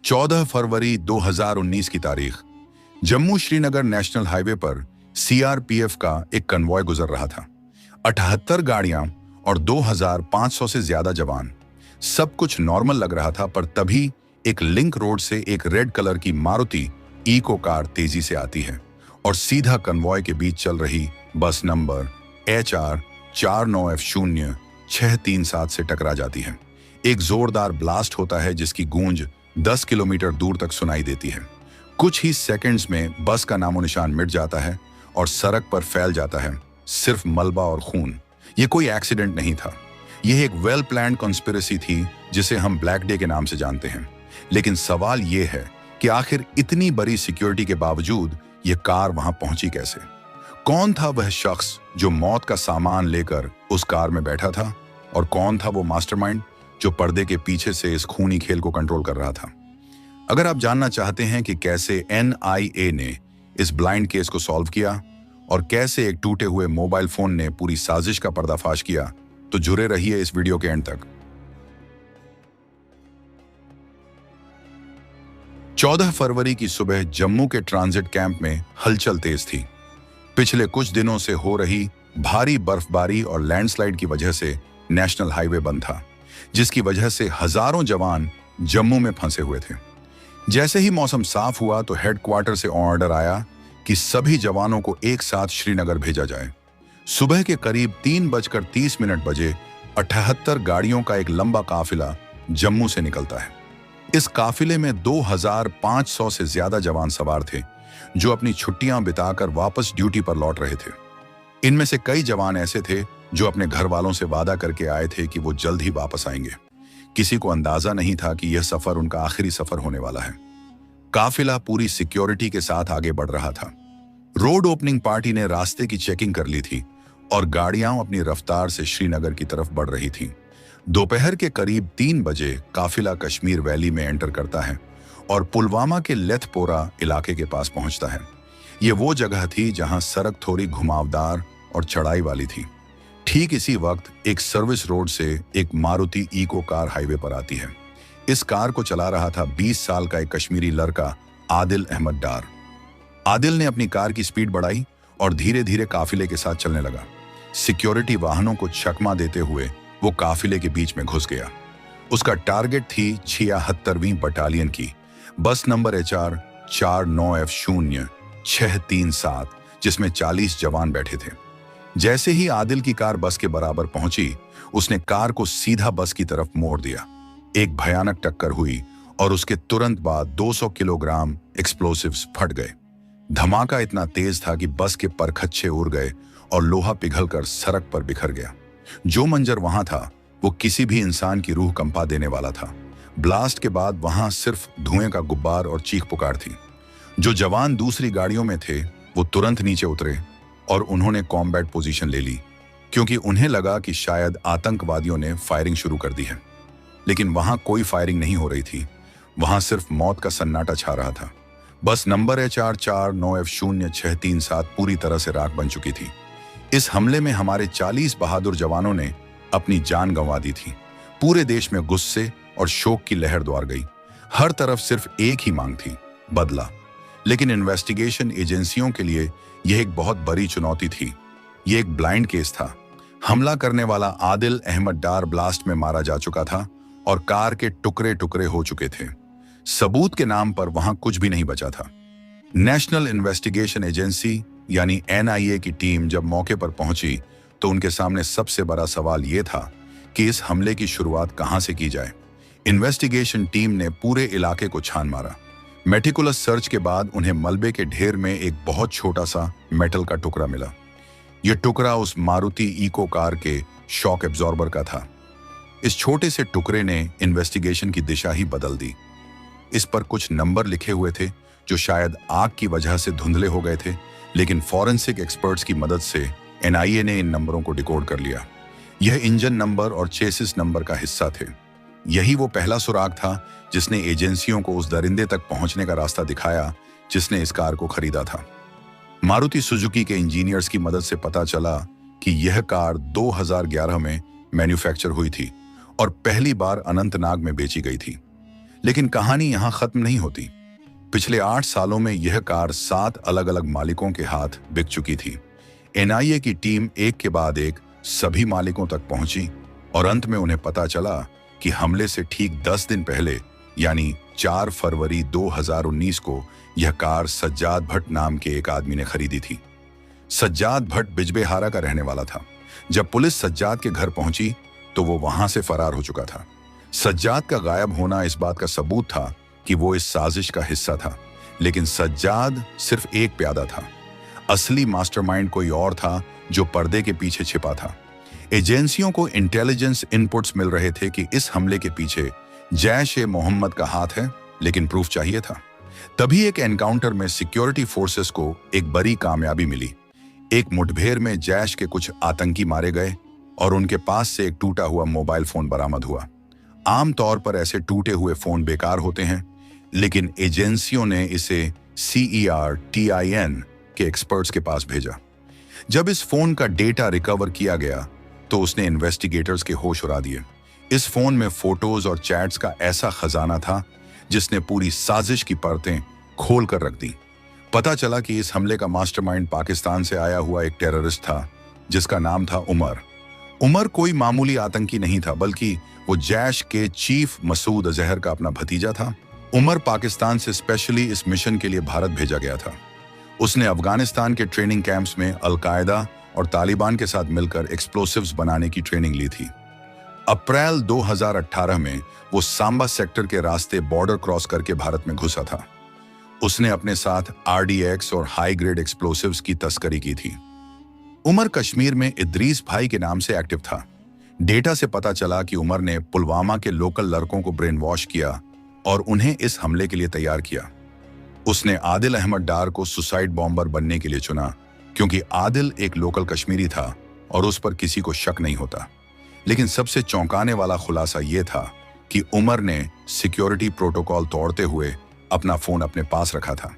14 फरवरी 2019 की तारीख। Jammu Srinagar national highway पर सीआरपीएफ का एक कन्वॉय गुजर रहा था। 78 गाड़ियां और 2500 से ज्यादा जवान। सब कुछ नॉर्मल लग रहा था, पर तभी एक लिंक रोड से एक रेड कलर की मारुति इको कार तेजी से आती है और सीधा कन्वॉय के बीच चल रही बस नंबर HR 49F0637 से टकरा जाती है। एक जोरदार ब्लास्ट होता है जिसकी गूंज 10 किलोमीटर दूर तक सुनाई देती है। कुछ ही सेकंड्स में बस का नामो निशान मिट जाता है और सड़क पर फैल जाता है सिर्फ मलबा और खून। ये कोई एक्सीडेंट नहीं था, यह एक वेल प्लान्ड कॉन्स्पिरेसी थी जिसे हम ब्लैक डे के नाम से जानते हैं। लेकिन सवाल यह है कि आखिर इतनी बड़ी सिक्योरिटी के बावजूद यह कार वहां पहुंची कैसे? कौन था वह शख्स जो मौत का सामान लेकर उस कार में बैठा था, और कौन था वो मास्टरमाइंड जो पर्दे के पीछे से इस खूनी खेल को कंट्रोल कर रहा था? अगर आप जानना चाहते हैं कि कैसे NIA ने इस ब्लाइंड केस को सॉल्व किया और कैसे एक टूटे हुए मोबाइल फोन ने पूरी साजिश का पर्दाफाश किया, तो जुड़े रहिए इस वीडियो के एंड तक। 14 फरवरी की सुबह जम्मू के ट्रांजिट कैंप में हलचल तेज थी। पिछले कुछ दिनों से हो रही भारी बर्फबारी और लैंडस्लाइड की वजह से नेशनल हाईवे बंद था, जिसकी वजह से हजारों जवान जम्मू में फंसे हुए थे। जैसे ही मौसम साफ हुआ तो हेडक्वार्टर से ऑर्डर आया कि सभी जवानों को एक साथ श्रीनगर भेजा जाए। सुबह के करीब 3:30 बजे 78 गाड़ियों का एक लंबा काफिला जम्मू से निकलता है। इस काफिले में 2500 से ज्यादा जवान सवार थे जो अपनी छुट्टियां बिताकर वापस ड्यूटी पर लौट रहे थे। इनमें से कई जवान ऐसे थे जो अपने घर वालों से वादा करके आए थे कि वो जल्द ही वापस आएंगे। किसी को अंदाजा नहीं था कि यह सफर उनका आखिरी सफर होने वाला है। काफिला पूरी सिक्योरिटी के साथ आगे बढ़ रहा था। रोड ओपनिंग पार्टी ने रास्ते की चेकिंग कर ली थी और गाड़ियां अपनी रफ्तार से श्रीनगर की तरफ बढ़ रही थी। दोपहर के करीब 3 बजे काफिला कश्मीर वैली में एंटर करता है और पुलवामा के लेथपोरा इलाके के पास पहुंचता है। ये वो जगह थी जहां सड़क थोड़ी घुमावदार और चढ़ाई वाली थी। ठीक इसी वक्त एक सर्विस रोड से एक मारुति इको कार हाईवे पर आती है। इस कार को चला रहा था 20 साल का एक कश्मीरी लड़का आदिल अहमद डार। आदिल ने अपनी कार की स्पीड बढ़ाई और धीरे धीरे काफिले के साथ चलने लगा। सिक्योरिटी वाहनों को चकमा देते हुए वो काफिले के बीच में घुस गया। उसका टारगेट थी 76वीं बटालियन की बस नंबर HR 49F0637, जिसमें 40 जवान बैठे थे। जैसे ही आदिल की कार बस के बराबर पहुंची, उसने कार को सीधा बस की तरफ मोड़ दिया। एक भयानक टक्कर हुई और उसके तुरंत बाद 200 किलोग्राम एक्सप्लोसिव्स फट गए। धमाका इतना तेज था कि बस के परखच्चे उड़ गए और लोहा पिघलकर सड़क पर बिखर गया। जो मंजर वहां था वो किसी भी इंसान की रूह कंपा देने वाला था। ब्लास्ट के बाद वहां सिर्फ धुएं का गुब्बार और चीख पुकार थी। जो जवान दूसरी गाड़ियों में थे वो तुरंत नीचे उतरे और उन्होंने कॉम्बैट पोजीशन ले ली, क्योंकि उन्हें लगा कि शायद आतंकवादियों ने फायरिंग शुरू कर दी है। लेकिन वहां कोई फायरिंग नहीं हो रही थी। वहां सिर्फ मौत का सन्नाटा छा रहा था। बस नंबर HR 49F0637 पूरी तरह से राख बन चुकी थी। इस हमले में हमारे 40 बहादुर जवानों ने अपनी जान गंवा दी थी। पूरे देश में गुस्से और शोक की लहर दौड़ गई। हर तरफ सिर्फ एक ही मांग थी, बदला। लेकिन इन्वेस्टिगेशन एजेंसियों के लिए यह एक बहुत बड़ी चुनौती थी। यह एक ब्लाइंड केस था। हमला करने वाला आदिल अहमद डार ब्लास्ट में मारा जा चुका था और कार के टुकड़े टुकड़े हो चुके थे। सबूत के नाम पर वहां कुछ भी नहीं बचा था। नेशनल इन्वेस्टिगेशन एजेंसी यानी NIA की टीम जब मौके पर पहुंची तो उनके सामने सबसे बड़ा सवाल यह था कि इस हमले की शुरुआत कहां से की जाए। इन्वेस्टिगेशन टीम ने पूरे इलाके को छान मारा। मेटिकुलस सर्च के बाद उन्हें मलबे के ढेर में एक बहुत छोटा सा मेटल का टुकड़ा मिला। यह टुकड़ा उस मारुति इको कार के शॉक एब्जॉर्बर का था। इस छोटे से टुकड़े ने इन्वेस्टिगेशन की दिशा ही बदल दी। इस पर कुछ नंबर लिखे हुए थे जो शायद आग की वजह से धुंधले हो गए थे, लेकिन फॉरेंसिक एक्सपर्ट्स की मदद से NIA ने इन नंबरों को डिकोड कर लिया। यह इंजन नंबर और चेसिस नंबर का हिस्सा थे। यही वो पहला सुराग था जिसने एजेंसियों को उस दरिंदे तक पहुंचने का रास्ता दिखाया जिसने इस कार को खरीदा था। मारुति सुजुकी के इंजीनियर्स की मदद से पता चला कि यह कार 2011 में मैन्युफैक्चर हुई थी और पहली बार अनंतनाग में बेची गई थी। लेकिन कहानी यहां खत्म नहीं होती। पिछले 8 सालों में यह कार 7 अलग अलग मालिकों के हाथ बिक चुकी थी। एनआईए की टीम एक के बाद एक सभी मालिकों तक पहुंची और अंत में उन्हें पता चला कि हमले से ठीक 10 दिन पहले यानी 4 फरवरी 2019 को यह कार सज्जाद भट्ट नाम के एक आदमी ने खरीदी थी। सज्जाद भट्ट बिजबेहारा का रहने वाला था। जब पुलिस सज्जाद के घर पहुंची तो वो वहां से फरार हो चुका था। सज्जाद का गायब होना इस बात का सबूत था कि वो इस साजिश का हिस्सा था, लेकिन सज्जाद सिर्फ एक प्यादा था। असली मास्टरमाइंड कोई और था जो पर्दे के पीछे छिपा था। एजेंसियों को इंटेलिजेंस इनपुट्स मिल रहे थे कि इस हमले के पीछे जैश-ए-मोहम्मद का हाथ है, लेकिन प्रूफ चाहिए था। तभी एक एनकाउंटर में सिक्योरिटी फोर्सेस को एक बड़ी कामयाबी मिली। एक मुठभेड़ में जैश के कुछ आतंकी मारे गए और उनके पास से एक टूटा हुआ मोबाइल फोन बरामद हुआ। आमतौर पर ऐसे टूटे हुए फोन बेकार होते हैं, लेकिन एजेंसियों ने इसे CERTIN के एक्सपर्ट्स के पास भेजा। जब इस फोन का डेटा रिकवर किया गया तो उसने इन्वेस्टिगेटर्स के होश उड़ा दिए। इस फोन में फोटोज और चैट्स का ऐसा खजाना था जिसने पूरी साजिश की परतें खोल कर रख दी। पता चला कि इस हमले का मास्टरमाइंड पाकिस्तान से आया हुआ एक टेररिस्ट था जिसका नाम था उमर। उमर कोई मामूली आतंकी नहीं था, बल्कि वो जैश के चीफ मसूद अजहर का अपना भतीजा था। उमर पाकिस्तान से स्पेशली इस मिशन के लिए भारत भेजा गया था। उसने अफगानिस्तान के ट्रेनिंग कैंप्स में अल-कायदा और तालिबान के साथ मिलकर एक्सप्लोसिव्स बनाने की ट्रेनिंग ली थी। अप्रैल 2018 में वो सांबा सेक्टर के रास्ते बॉर्डर क्रॉस करके भारत में घुसा था। उसने अपने साथ RDX और हाई ग्रेड एक्सप्लोसिव्स की तस्करी की थी। उमर कश्मीर में इद्रीस भाई के नाम से एक्टिव था। डेटा से पता चला कि उमर ने पुलवामा के लोकल लड़कों को ब्रेन वॉश किया और उन्हें इस हमले के लिए तैयार किया। उसने आदिल अहमद डार को सुसाइड बॉम्बर बनने के लिए चुना, क्योंकि आदिल एक लोकल कश्मीरी था और उस पर किसी को शक नहीं होता। लेकिन सबसे चौंकाने वाला खुलासा यह था कि उमर ने सिक्योरिटी प्रोटोकॉल तोड़ते हुए अपना फोन अपने पास रखा था।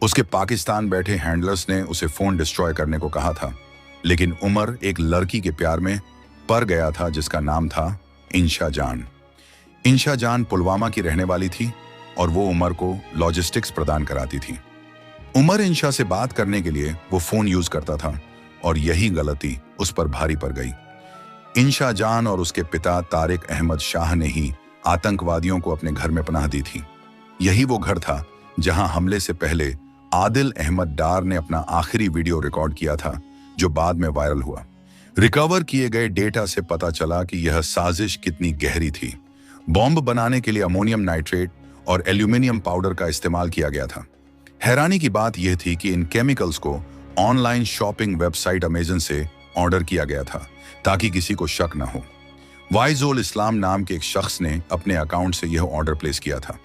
उसके पाकिस्तान बैठे हैंडलर्स ने उसे फोन डिस्ट्रॉय करने को कहा था, लेकिन उमर एक लड़की के प्यार में पड़ गया था जिसका नाम था इंशा जान। इंशा जान पुलवामा की रहने वाली थी और वो उमर को लॉजिस्टिक्स प्रदान कराती थी। उमर इंशा से बात करने के लिए वो फोन यूज करता था और यही गलती उस पर भारी पड़ गई। इंशा जान और उसके पिता तारिक अहमद शाह ने ही आतंकवादियों को अपने घर में पनाह दी थी। यही वो घर था जहां हमले से पहले आदिल अहमद डार ने अपना आखिरी वीडियो रिकॉर्ड किया था, जो बाद में वायरल हुआ। रिकवर किए गए डेटा से पता चला कि यह साजिश कितनी गहरी थी। बॉम्ब बनाने के लिए अमोनियम नाइट्रेट और एल्यूमिनियम पाउडर का इस्तेमाल किया गया था। हैरानी की बात यह थी कि इन केमिकल्स को ऑनलाइन शॉपिंग वेबसाइट अमेजन से ऑर्डर किया गया था ताकि किसी को शक न हो। वाइजोल इस्लाम नाम के एक शख्स ने अपने अकाउंट से यह ऑर्डर प्लेस किया था।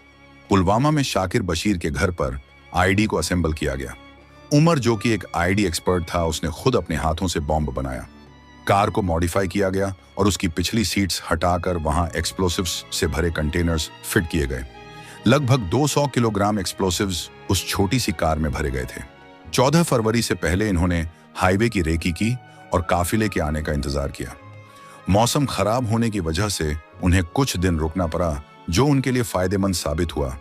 पुलवामा में शाकिर बशीर के घर पर आईडी को असेंबल किया गया। उमर, जो कि एक आईडी एक्सपर्ट था, उसने खुद अपने हाथों से बॉम्ब बनाया। कार को मॉडिफाई किया गया और उसकी पिछली सीट्स हटाकर वहां एक्सप्लोसिव्स से भरे कंटेनर्स फिट किए गए। लगभग 200 किलोग्राम एक्सप्लोसिव्स उस छोटी सी कार में भरे गए थे। 14 फरवरी से पहले इन्होंने हाईवे की रेकी की और काफिले के आने का इंतजार किया। मौसम खराब होने की वजह से उन्हें कुछ दिन रुकना पड़ा, जो उनके लिए फायदेमंद साबित हुआ,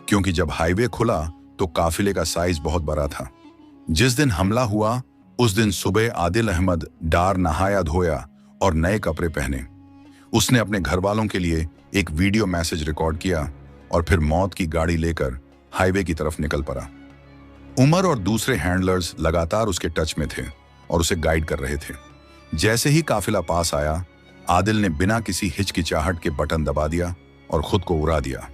क्योंकि जब हाईवे खुला तो काफिले का साइज बहुत बड़ा था। जिस दिन हमला हुआ उस दिन सुबह आदिल अहमद डार नहाया धोया और नए कपड़े पहने। उसने अपने घर वालों के लिए एक वीडियो मैसेज रिकॉर्ड किया और फिर मौत की गाड़ी लेकर हाईवे की तरफ निकल पड़ा। उमर और दूसरे हैंडलर्स लगातार उसके टच में थे और उसे गाइड कर रहे थे। जैसे ही काफिला पास आया, आदिल ने बिना किसी हिचकिचाहट के बटन दबा दिया और खुद को उड़ा दिया।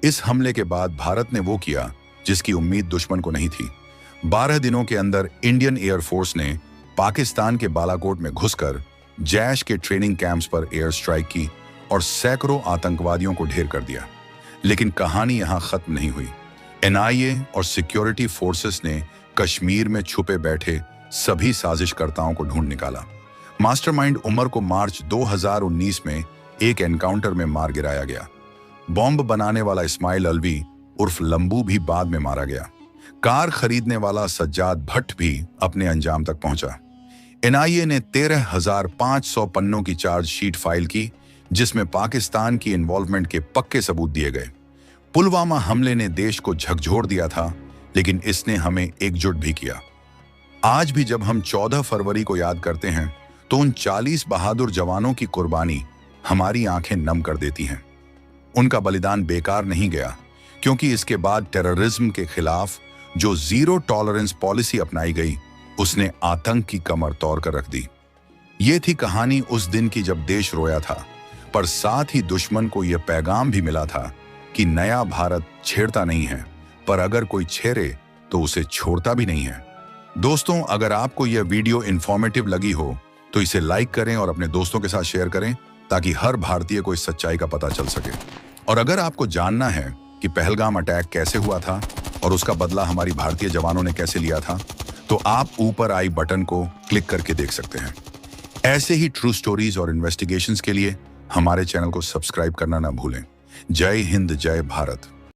इस हमले के बाद भारत ने वो किया जिसकी उम्मीद दुश्मन को नहीं थी। 12 दिनों के अंदर इंडियन एयरफोर्स ने पाकिस्तान के बालाकोट में घुसकर जैश के ट्रेनिंग कैंप्स पर एयर स्ट्राइक की और सैकड़ों आतंकवादियों को ढेर कर दिया। लेकिन कहानी यहां खत्म नहीं हुई। एनआईए और सिक्योरिटी फोर्सेस ने कश्मीर में छुपे बैठे सभी साजिशकर्ताओं को ढूंढ निकाला। मास्टरमाइंड उमर को मार्च 2019 में एक एनकाउंटर में मार गिराया गया। बॉम्ब बनाने वाला इस्माइल अलवी उर्फ लंबू भी बाद में मारा गया। कार खरीदने वाला सज्जाद भट्ट भी अपने अंजाम तक पहुंचा। एनआईए ने 13,500 पन्नों की चार्जशीट फाइल की, जिसमें पाकिस्तान की इन्वॉल्वमेंट के पक्के सबूत दिए गए। पुलवामा हमले ने देश को झकझोर दिया था, लेकिन इसने हमें एकजुट भी किया। आज भी जब हम 14 फरवरी को याद करते हैं तो उन 40 बहादुर जवानों की कुर्बानी हमारी आंखें नम कर देती हैं। उनका बलिदान बेकार नहीं गया, क्योंकि इसके बाद टेररिज्म के खिलाफ जो जीरो टॉलरेंस पॉलिसी अपनाई गई, उसने आतंक की कमर तोड़ कर रख दी। ये थी कहानी उस दिन की जब देश रोया था, पर साथ ही दुश्मन को यह पैगाम भी मिला था कि नया भारत छेड़ता नहीं है, पर अगर कोई छेड़े तो उसे छोड़ता भी नहीं है। दोस्तों, अगर आपको यह वीडियो इंफॉर्मेटिव लगी हो तो इसे लाइक करें और अपने दोस्तों के साथ शेयर करें, ताकि हर भारतीय को इस सच्चाई का पता चल सके। और अगर आपको जानना है कि पहलगाम अटैक कैसे हुआ था और उसका बदला हमारी भारतीय जवानों ने कैसे लिया था, तो आप ऊपर आई बटन को क्लिक करके देख सकते हैं। ऐसे ही ट्रू स्टोरीज और इन्वेस्टिगेशंस के लिए हमारे चैनल को सब्सक्राइब करना ना भूलें। जय हिंद, जय भारत।